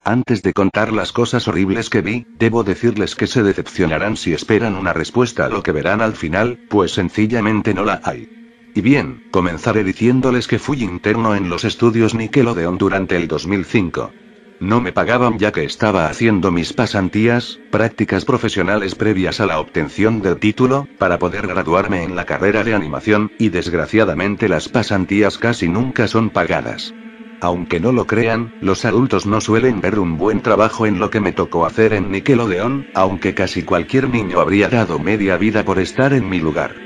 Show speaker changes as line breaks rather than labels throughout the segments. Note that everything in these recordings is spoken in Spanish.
Antes de contar las cosas horribles que vi, debo decirles que se decepcionarán si esperan una respuesta a lo que verán al final, pues sencillamente no la hay. Y bien, comenzaré diciéndoles que fui interno en los estudios Nickelodeon durante el 2005. No me pagaban ya que estaba haciendo mis pasantías, prácticas profesionales previas a la obtención del título, para poder graduarme en la carrera de animación, y desgraciadamente las pasantías casi nunca son pagadas. Aunque no lo crean, los adultos no suelen ver un buen trabajo en lo que me tocó hacer en Nickelodeon, aunque casi cualquier niño habría dado media vida por estar en mi lugar.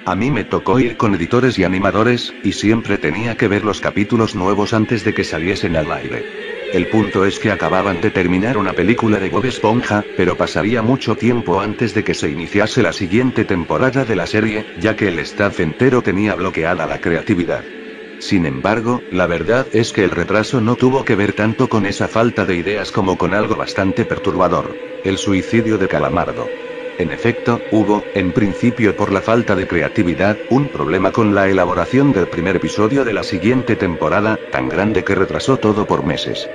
A mí me tocó ir con editores y animadores, y siempre tenía que ver los capítulos nuevos antes de que saliesen al aire. El punto es que acababan de terminar una película de Bob Esponja, pero pasaría mucho tiempo antes de que se iniciase la siguiente temporada de la serie, ya que el staff entero tenía bloqueada la creatividad. Sin embargo, la verdad es que el retraso no tuvo que ver tanto con esa falta de ideas como con algo bastante perturbador: el suicidio de Calamardo. En efecto, hubo, en principio por la falta de creatividad, un problema con la elaboración del primer episodio de la siguiente temporada, tan grande que retrasó todo por meses.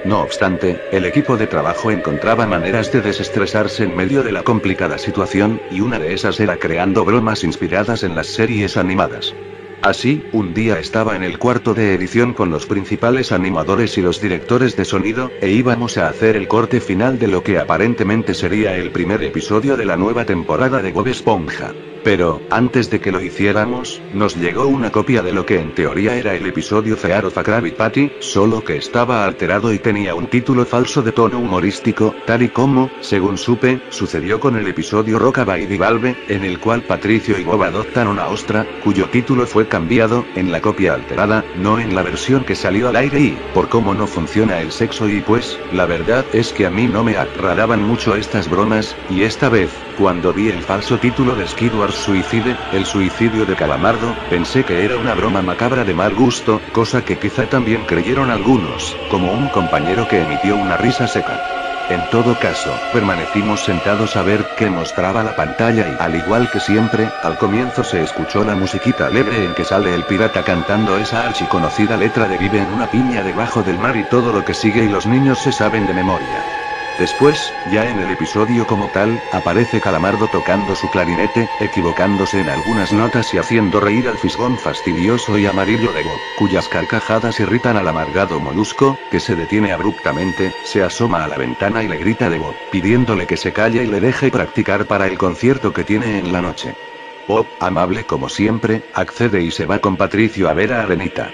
No obstante, el equipo de trabajo encontraba maneras de desestresarse en medio de la complicada situación, y una de esas era creando bromas inspiradas en las series animadas. Así, un día estaba en el cuarto de edición con los principales animadores y los directores de sonido, e íbamos a hacer el corte final de lo que aparentemente sería el primer episodio de la nueva temporada de Bob Esponja. Pero, antes de que lo hiciéramos, nos llegó una copia de lo que en teoría era el episodio Fear of a Krabby Patty, solo que estaba alterado y tenía un título falso de tono humorístico, tal y como, según supe, sucedió con el episodio Rockabye Valve, en el cual Patricio y Bob adoptan una ostra, cuyo título fue cambiado, en la copia alterada, no en la versión que salió al aire y, por cómo no funciona el sexo y pues, la verdad es que a mí no me agradaban mucho estas bromas, y esta vez, cuando vi el falso título de Skidward Suicide, el suicidio de Calamardo, pensé que era una broma macabra de mal gusto, cosa que quizá también creyeron algunos, como un compañero que emitió una risa seca. En todo caso, permanecimos sentados a ver qué mostraba la pantalla y, al igual que siempre, al comienzo se escuchó la musiquita alegre en que sale el pirata cantando esa archiconocida letra de Vive en una piña debajo del mar y todo lo que sigue y los niños se saben de memoria. Después, ya en el episodio como tal, aparece Calamardo tocando su clarinete, equivocándose en algunas notas y haciendo reír al fisgón fastidioso y amarillo de Bob, cuyas carcajadas irritan al amargado molusco, que se detiene abruptamente, se asoma a la ventana y le grita de Bob, pidiéndole que se calle y le deje practicar para el concierto que tiene en la noche. Bob, amable como siempre, accede y se va con Patricio a ver a Arenita.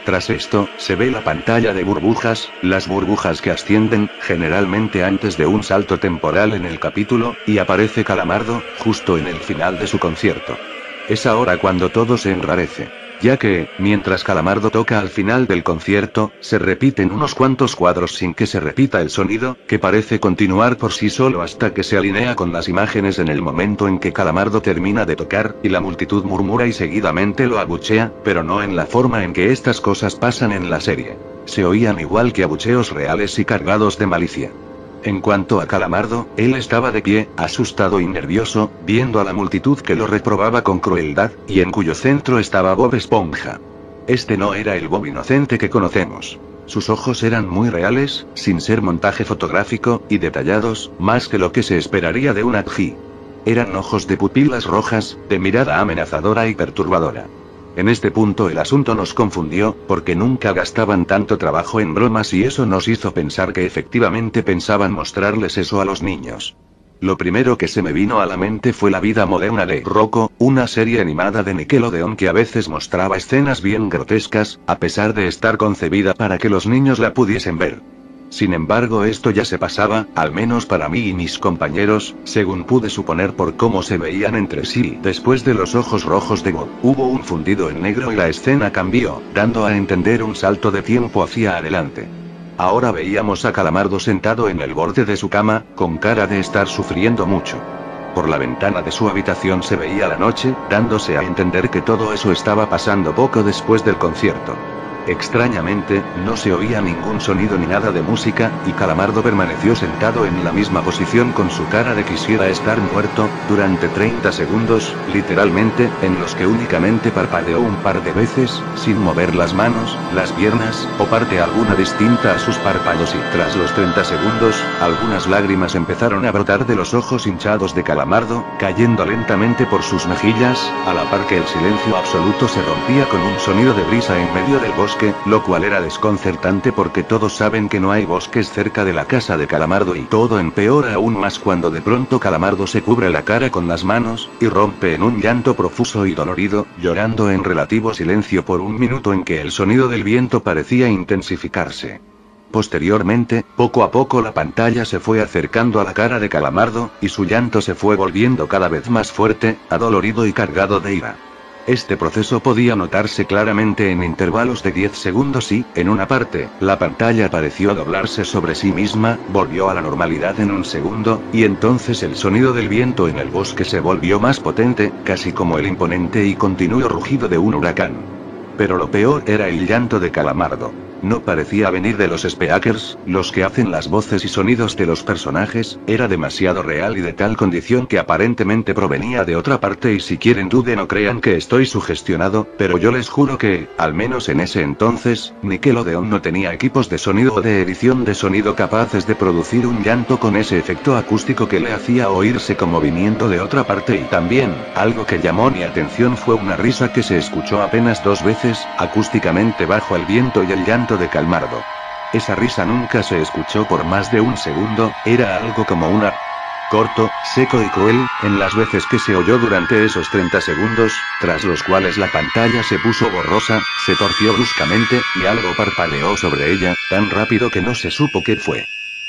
Tras esto, se ve la pantalla de burbujas, las burbujas que ascienden, generalmente antes de un salto temporal en el capítulo, y aparece Calamardo, justo en el final de su concierto. Es ahora cuando todo se enrarece. Ya que, mientras Calamardo toca al final del concierto, se repiten unos cuantos cuadros sin que se repita el sonido, que parece continuar por sí solo hasta que se alinea con las imágenes en el momento en que Calamardo termina de tocar, y la multitud murmura y seguidamente lo abuchea, pero no en la forma en que estas cosas pasan en la serie. Se oían igual que abucheos reales y cargados de malicia. En cuanto a Calamardo, él estaba de pie, asustado y nervioso, viendo a la multitud que lo reprobaba con crueldad, y en cuyo centro estaba Bob Esponja. Este no era el Bob inocente que conocemos. Sus ojos eran muy reales, sin ser montaje fotográfico, y detallados, más que lo que se esperaría de un Adji. Eran ojos de pupilas rojas, de mirada amenazadora y perturbadora. En este punto el asunto nos confundió, porque nunca gastaban tanto trabajo en bromas y eso nos hizo pensar que efectivamente pensaban mostrarles eso a los niños. Lo primero que se me vino a la mente fue La vida moderna de Rocco, una serie animada de Nickelodeon que a veces mostraba escenas bien grotescas, a pesar de estar concebida para que los niños la pudiesen ver. Sin embargo, esto ya se pasaba, al menos para mí y mis compañeros, según pude suponer por cómo se veían entre sí. Después de los ojos rojos de Bob, hubo un fundido en negro y la escena cambió, dando a entender un salto de tiempo hacia adelante. Ahora veíamos a Calamardo sentado en el borde de su cama, con cara de estar sufriendo mucho. Por la ventana de su habitación se veía la noche, dándose a entender que todo eso estaba pasando poco después del concierto. Extrañamente, no se oía ningún sonido ni nada de música, y Calamardo permaneció sentado en la misma posición con su cara de quisiera estar muerto, durante 30 segundos, literalmente, en los que únicamente parpadeó un par de veces, sin mover las manos, las piernas, o parte alguna distinta a sus párpados y tras los 30 segundos, algunas lágrimas empezaron a brotar de los ojos hinchados de Calamardo, cayendo lentamente por sus mejillas, a la par que el silencio absoluto se rompía con un sonido de brisa en medio del bosque, lo cual era desconcertante porque todos saben que no hay bosques cerca de la casa de Calamardo y todo empeora aún más cuando de pronto Calamardo se cubre la cara con las manos, y rompe en un llanto profuso y dolorido, llorando en relativo silencio por un minuto en que el sonido del viento parecía intensificarse. Posteriormente, poco a poco la pantalla se fue acercando a la cara de Calamardo, y su llanto se fue volviendo cada vez más fuerte, adolorido y cargado de ira. Este proceso podía notarse claramente en intervalos de 10 segundos y, en una parte, la pantalla pareció doblarse sobre sí misma, volvió a la normalidad en un segundo, y entonces el sonido del viento en el bosque se volvió más potente, casi como el imponente y continuo rugido de un huracán. Pero lo peor era el llanto de Calamardo. No parecía venir de los speakers, los que hacen las voces y sonidos de los personajes, era demasiado real y de tal condición que aparentemente provenía de otra parte y si quieren duden o crean que estoy sugestionado, pero yo les juro que, al menos en ese entonces, Nickelodeon no tenía equipos de sonido o de edición de sonido capaces de producir un llanto con ese efecto acústico que le hacía oírse como viniendo de otra parte y también, algo que llamó mi atención fue una risa que se escuchó apenas 2 veces, acústicamente bajo el viento y el llanto de Calamardo. Esa risa nunca se escuchó por más de un segundo, era algo como una corto, seco y cruel, en las veces que se oyó durante esos 30 segundos, tras los cuales la pantalla se puso borrosa, se torció bruscamente, y algo parpadeó sobre ella, tan rápido que no se supo qué fue.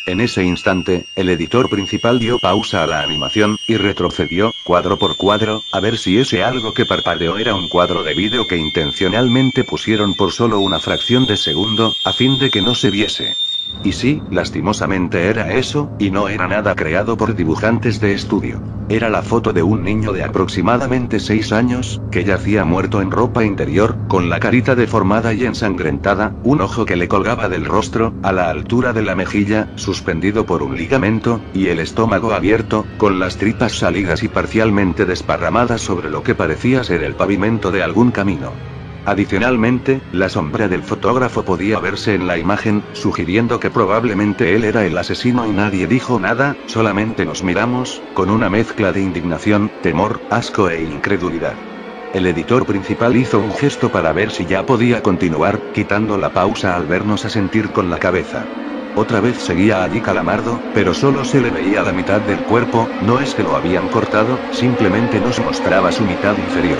En ese instante, el editor principal dio pausa a la animación, y retrocedió, cuadro por cuadro, a ver si ese algo que parpadeó era un cuadro de vídeo que intencionalmente pusieron por solo una fracción de segundo, a fin de que no se viese. Y sí, lastimosamente era eso, y no era nada creado por dibujantes de estudio. Era la foto de un niño de aproximadamente 6 años, que yacía muerto en ropa interior, con la carita deformada y ensangrentada, un ojo que le colgaba del rostro, a la altura de la mejilla, suspendido por un ligamento, y el estómago abierto, con las tripas salidas y parcialmente desparramadas sobre lo que parecía ser el pavimento de algún camino. Adicionalmente, la sombra del fotógrafo podía verse en la imagen, sugiriendo que probablemente él era el asesino y nadie dijo nada, solamente nos miramos, con una mezcla de indignación, temor, asco e incredulidad. El editor principal hizo un gesto para ver si ya podía continuar, quitando la pausa al vernos asentir con la cabeza. Otra vez seguía allí Calamardo, pero solo se le veía la mitad del cuerpo, no es que lo habían cortado, simplemente nos mostraba su mitad inferior.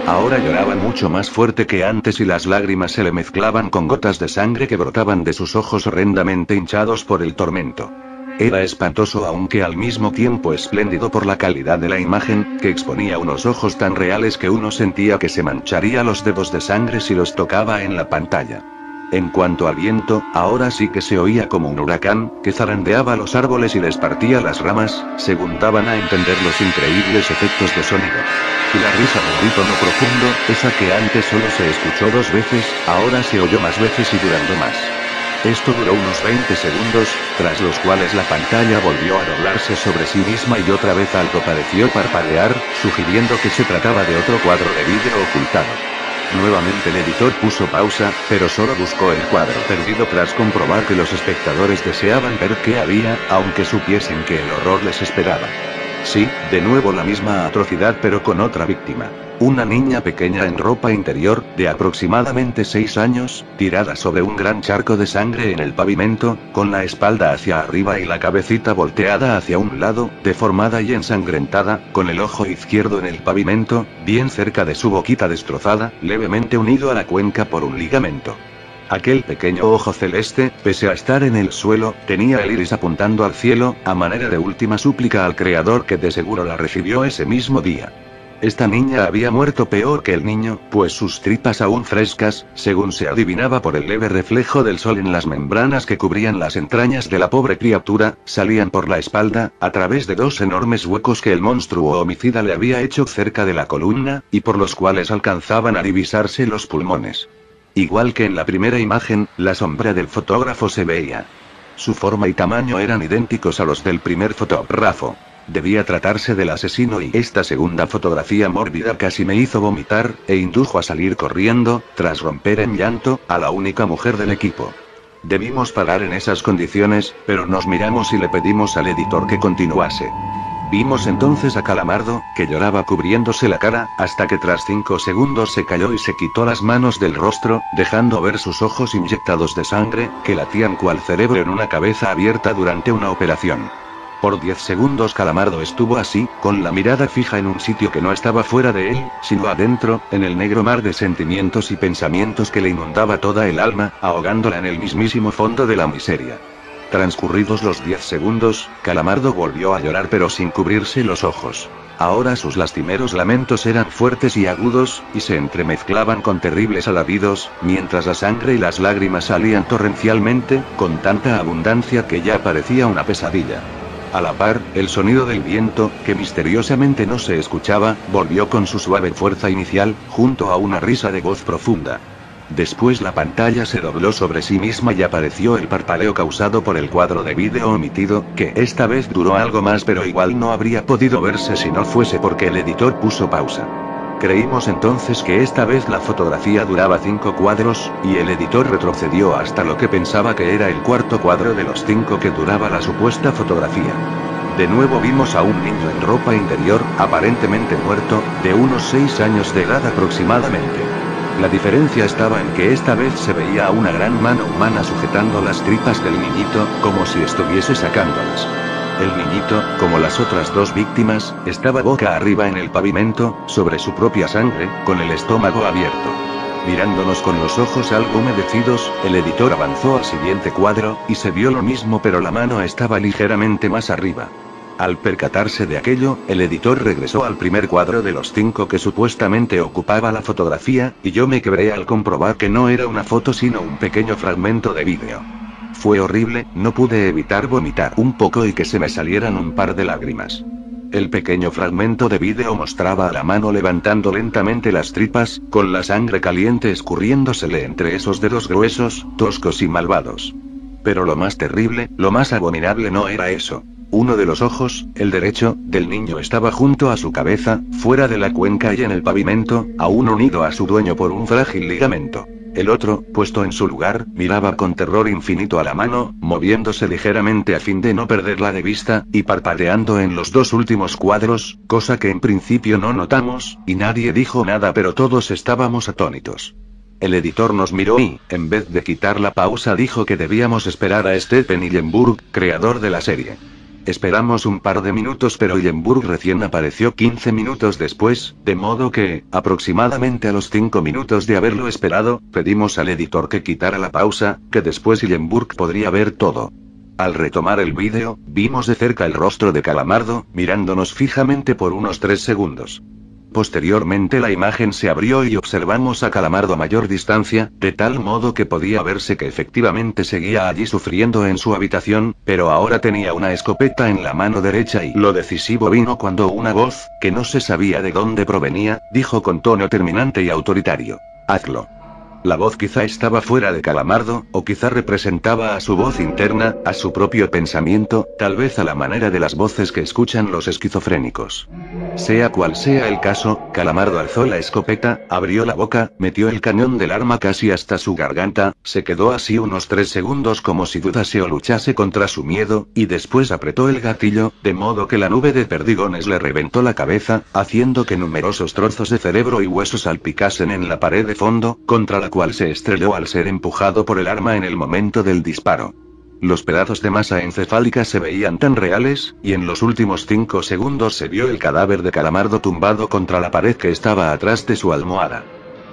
Ahora lloraba mucho más fuerte que antes y las lágrimas se le mezclaban con gotas de sangre que brotaban de sus ojos horrendamente hinchados por el tormento. Era espantoso aunque al mismo tiempo espléndido por la calidad de la imagen, que exponía unos ojos tan reales que uno sentía que se mancharía los dedos de sangre si los tocaba en la pantalla. En cuanto al viento, ahora sí que se oía como un huracán, que zarandeaba los árboles y les partía las ramas, según daban a entender los increíbles efectos de sonido. Y la risa del tono profundo, esa que antes solo se escuchó 2 veces, ahora se oyó más veces y durando más. Esto duró unos 20 segundos, tras los cuales la pantalla volvió a doblarse sobre sí misma y otra vez algo pareció parpadear, sugiriendo que se trataba de otro cuadro de vídeo ocultado. Nuevamente el editor puso pausa, pero solo buscó el cuadro perdido tras comprobar que los espectadores deseaban ver qué había, aunque supiesen que el horror les esperaba. Sí, de nuevo la misma atrocidad pero con otra víctima. Una niña pequeña en ropa interior, de aproximadamente 6 años, tirada sobre un gran charco de sangre en el pavimento, con la espalda hacia arriba y la cabecita volteada hacia un lado, deformada y ensangrentada, con el ojo izquierdo en el pavimento, bien cerca de su boquita destrozada, levemente unido a la cuenca por un ligamento. Aquel pequeño ojo celeste, pese a estar en el suelo, tenía el iris apuntando al cielo, a manera de última súplica al Creador que de seguro la recibió ese mismo día. Esta niña había muerto peor que el niño, pues sus tripas aún frescas, según se adivinaba por el leve reflejo del sol en las membranas que cubrían las entrañas de la pobre criatura, salían por la espalda, a través de 2 enormes huecos que el monstruo homicida le había hecho cerca de la columna, y por los cuales alcanzaban a divisarse los pulmones. Igual que en la primera imagen, la sombra del fotógrafo se veía. Su forma y tamaño eran idénticos a los del primer fotógrafo. Debía tratarse del asesino y esta segunda fotografía mórbida casi me hizo vomitar, e indujo a salir corriendo, tras romper en llanto, a la única mujer del equipo. Debimos parar en esas condiciones, pero nos miramos y le pedimos al editor que continuase. Vimos entonces a Calamardo, que lloraba cubriéndose la cara, hasta que tras 5 segundos se cayó y se quitó las manos del rostro, dejando ver sus ojos inyectados de sangre, que latían cual cerebro en una cabeza abierta durante una operación. Por 10 segundos Calamardo estuvo así, con la mirada fija en un sitio que no estaba fuera de él, sino adentro, en el negro mar de sentimientos y pensamientos que le inundaba toda el alma, ahogándola en el mismísimo fondo de la miseria. Transcurridos los 10 segundos, Calamardo volvió a llorar pero sin cubrirse los ojos. Ahora sus lastimeros lamentos eran fuertes y agudos, y se entremezclaban con terribles alaridos, mientras la sangre y las lágrimas salían torrencialmente, con tanta abundancia que ya parecía una pesadilla. A la par, el sonido del viento, que misteriosamente no se escuchaba, volvió con su suave fuerza inicial, junto a una risa de voz profunda. Después la pantalla se dobló sobre sí misma y apareció el parpadeo causado por el cuadro de vídeo omitido, que esta vez duró algo más pero igual no habría podido verse si no fuese porque el editor puso pausa. Creímos entonces que esta vez la fotografía duraba 5 cuadros, y el editor retrocedió hasta lo que pensaba que era el cuarto cuadro de los 5 que duraba la supuesta fotografía. De nuevo vimos a un niño en ropa interior, aparentemente muerto, de unos 6 años de edad aproximadamente. La diferencia estaba en que esta vez se veía a una gran mano humana sujetando las tripas del niñito, como si estuviese sacándolas. El niñito, como las otras 2 víctimas, estaba boca arriba en el pavimento, sobre su propia sangre, con el estómago abierto. Mirándonos con los ojos algo humedecidos, el editor avanzó al siguiente cuadro, y se vio lo mismo pero la mano estaba ligeramente más arriba. Al percatarse de aquello, el editor regresó al primer cuadro de los 5 que supuestamente ocupaba la fotografía, y yo me quebré al comprobar que no era una foto sino un pequeño fragmento de vídeo. Fue horrible, no pude evitar vomitar un poco y que se me salieran un par de lágrimas. El pequeño fragmento de vídeo mostraba a la mano levantando lentamente las tripas, con la sangre caliente escurriéndosele entre esos dedos gruesos, toscos y malvados. Pero lo más terrible, lo más abominable no era eso. Uno de los ojos, el derecho, del niño estaba junto a su cabeza, fuera de la cuenca y en el pavimento, aún unido a su dueño por un frágil ligamento. El otro, puesto en su lugar, miraba con terror infinito a la mano, moviéndose ligeramente a fin de no perderla de vista, y parpadeando en los 2 últimos cuadros, cosa que en principio no notamos, y nadie dijo nada pero todos estábamos atónitos. El editor nos miró y, en vez de quitar la pausa, dijo que debíamos esperar a Stephen Hillenburg, creador de la serie. Esperamos un par de minutos pero Hillenburg recién apareció 15 minutos después, de modo que, aproximadamente a los 5 minutos de haberlo esperado, pedimos al editor que quitara la pausa, que después Hillenburg podría ver todo. Al retomar el vídeo, vimos de cerca el rostro de Calamardo, mirándonos fijamente por unos 3 segundos. Posteriormente la imagen se abrió y observamos a Calamardo a mayor distancia, de tal modo que podía verse que efectivamente seguía allí sufriendo en su habitación, pero ahora tenía una escopeta en la mano derecha y lo decisivo vino cuando una voz, que no se sabía de dónde provenía, dijo con tono terminante y autoritario: «Hazlo». La voz quizá estaba fuera de Calamardo, o quizá representaba a su voz interna, a su propio pensamiento, tal vez a la manera de las voces que escuchan los esquizofrénicos. Sea cual sea el caso, Calamardo alzó la escopeta, abrió la boca, metió el cañón del arma casi hasta su garganta, se quedó así unos 3 segundos como si dudase o luchase contra su miedo, y después apretó el gatillo, de modo que la nube de perdigones le reventó la cabeza, haciendo que numerosos trozos de cerebro y huesos salpicasen en la pared de fondo, contra la cual se estrelló al ser empujado por el arma en el momento del disparo. Los pedazos de masa encefálica se veían tan reales, y en los últimos 5 segundos se vio el cadáver de Calamardo tumbado contra la pared que estaba atrás de su almohada.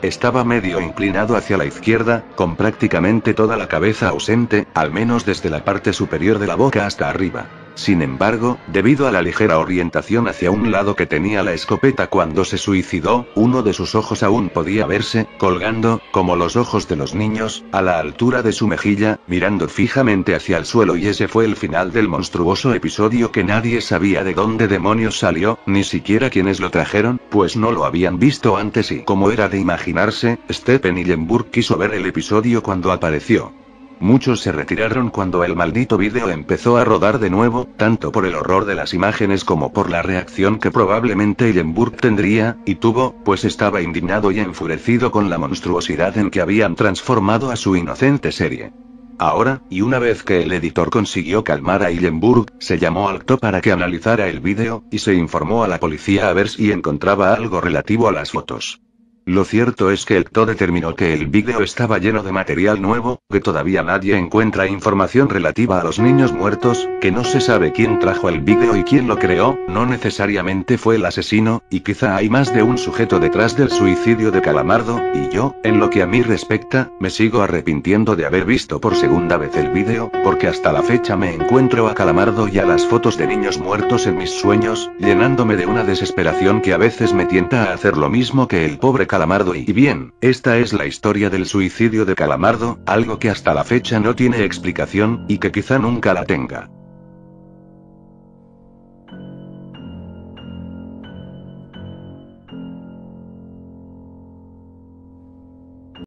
Estaba medio inclinado hacia la izquierda, con prácticamente toda la cabeza ausente, al menos desde la parte superior de la boca hasta arriba. Sin embargo, debido a la ligera orientación hacia un lado que tenía la escopeta cuando se suicidó, uno de sus ojos aún podía verse, colgando, como los ojos de los niños, a la altura de su mejilla, mirando fijamente hacia el suelo, y ese fue el final del monstruoso episodio que nadie sabía de dónde demonios salió, ni siquiera quienes lo trajeron, pues no lo habían visto antes y, como era de imaginarse, Stephen Hillenburg quiso ver el episodio cuando apareció. Muchos se retiraron cuando el maldito vídeo empezó a rodar de nuevo, tanto por el horror de las imágenes como por la reacción que probablemente Hillenburg tendría, y tuvo, pues estaba indignado y enfurecido con la monstruosidad en que habían transformado a su inocente serie. Ahora, y una vez que el editor consiguió calmar a Hillenburg, se llamó al TO para que analizara el vídeo, y se informó a la policía a ver si encontraba algo relativo a las fotos. Lo cierto es que el TO determinó que el vídeo estaba lleno de material nuevo, que todavía nadie encuentra información relativa a los niños muertos, que no se sabe quién trajo el vídeo y quién lo creó, no necesariamente fue el asesino, y quizá hay más de un sujeto detrás del suicidio de Calamardo, y yo, en lo que a mí respecta, me sigo arrepintiendo de haber visto por segunda vez el vídeo, porque hasta la fecha me encuentro a Calamardo y a las fotos de niños muertos en mis sueños, llenándome de una desesperación que a veces me tienta a hacer lo mismo que el pobre Calamardo. Y bien, esta es la historia del suicidio de Calamardo, algo que hasta la fecha no tiene explicación, y que quizá nunca la tenga.